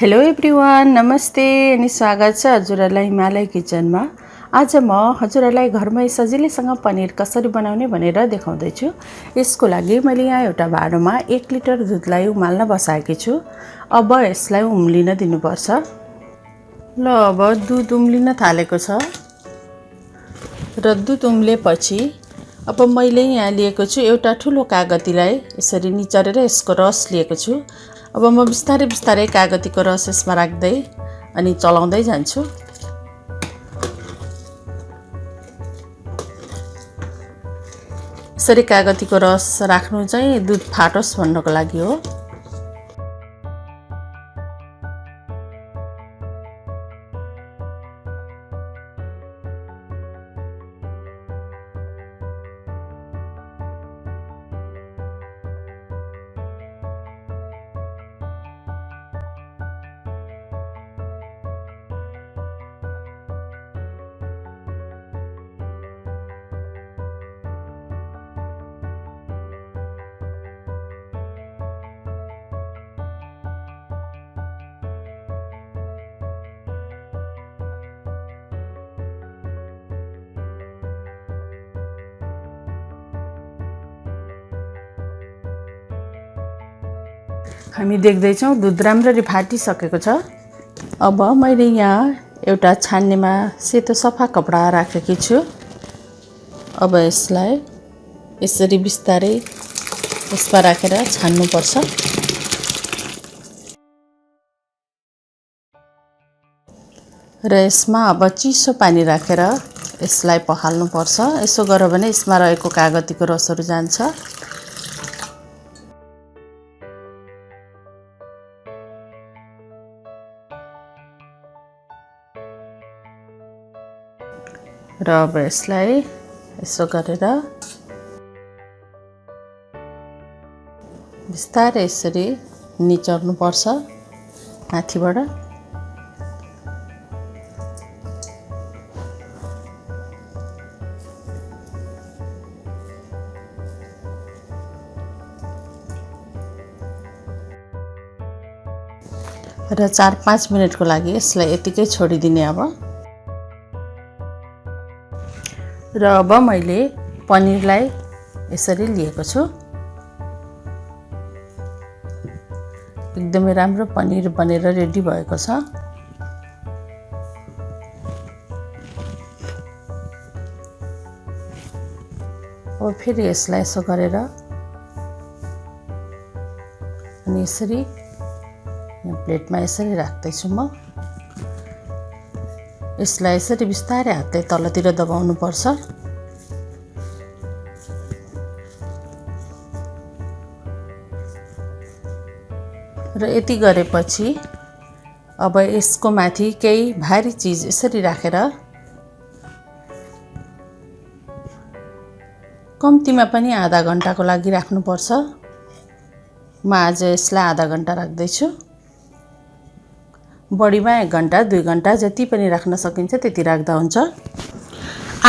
Hello everyone, नमस्ते अनि स्वागत छ हजुरहरूलाई हिमालय किचनमा। आज म हजुरहरूलाई घरमै सजिलैसँग पनिर कसरी बनाउने भनेर देखाउँदैछु। यसको लागि मैले यहाँ एउटा भाँडोमा 1 लिटर दुधलाई उमाल्न बसाएकी छु। अब यसलाई उम्लिन दिनुपर्छ। ल अब दुध उम्लिन थालेको छ र दुध उम्लेपछि अब मैले यहाँ लिएको छु एउटा ठुलो कागतीलाई यसरी निचरेर यसको रस लिएको छु। अब म बिस्तारै बिस्तारै कागतीको रस यसमा राख्दै अनि चलाउँदै जान्छु। यसरी कागतीको रस राख्नु चाहिँ दुध फाटोस् भन्नको लागि हो। हामी देख्दैछौँ दुध राम्ररी फाटिसकेको छ। अब मैले यहाँ एउटा छान्नेमा सेतो सफा कपडा राखेकी छु। अब यसलाई यसरी बिस्तारै यसमा राखेर छान्नुपर्छ। र यसमा अब चिसो पानी राखेर यसलाई पखाल्नुपर्छ। यसो गर्यो भने यसमा रहेको कागतीको रसहरू जान्छ। र अब यसलाई यसो गरेर बिस्तारै यसरी निचोर्नु पर्छ माथिबाट। र 4-5 मिनेटको लागि यसलाई यतिकै छोडिदिने अब। र अब मैले पनिरलाई यसरी लिएको छु। एकदमै राम्रो पनिर बनेर रेडी भएको छ। अब फेरि यसलाई यसो गरेर अनि यसरी प्लेटमा यसरी राख्दैछु म। यसलाई यसरी बिस्तारै हातले तलतिर दबाउनु पर्छ। र यति गरेपछि अब यसको माथि केही भारी चिज यसरी राखेर कम्तीमा पनि आधा घण्टाको लागि राख्नुपर्छ। म आज यसलाई आधा घण्टा राख्दैछु। बढीमा 1 घण्टा 2 घण्टा जति पनि राख्न सकिन्छ त्यति राख्दा हुन्छ।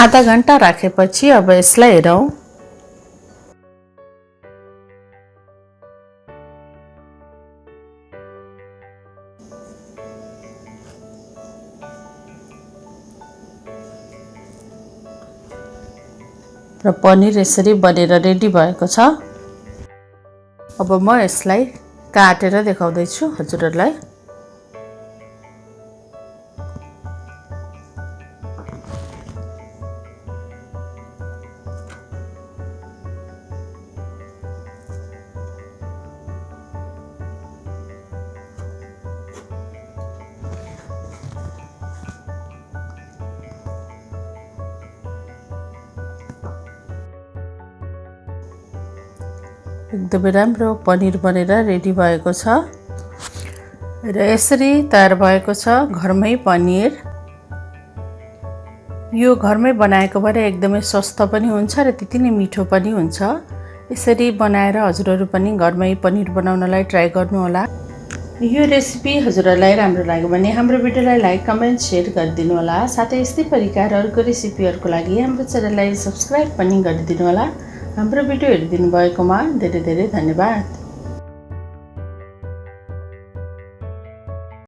आधा घण्टा राखेपछि अब यसलाई हेरौँ। र पनिर यसरी बनेर रेडी भएको छ। अब म यसलाई काटेर देखाउँदैछु हजुरहरूलाई। एकदमै राम्रो पनिर बनेर रेडी भएको छ। र यसरी तयार भएको छ घरमै पनिर। यो घरमै बनाएको भएर एकदमै सस्तो पनि हुन्छ र त्यति नै मिठो पनि हुन्छ। यसरी बनाएर हजुरहरू पनि घरमै पनिर बनाउनलाई ट्राई गर्नुहोला। यो रेसिपी हजुरहरूलाई राम्रो लाग्यो भने हाम्रो भिडियोलाई लाइक, कमेन्ट, शेयर गरिदिनु होला। साथै यस्तै परिकारहरूको रेसिपीहरूको लागि हाम्रो च्यानललाई सब्स्क्राइब पनि गरिदिनु होला। हाम्रो भिडियो हेरिदिनु भएकोमा धेरै धेरै धन्यवाद।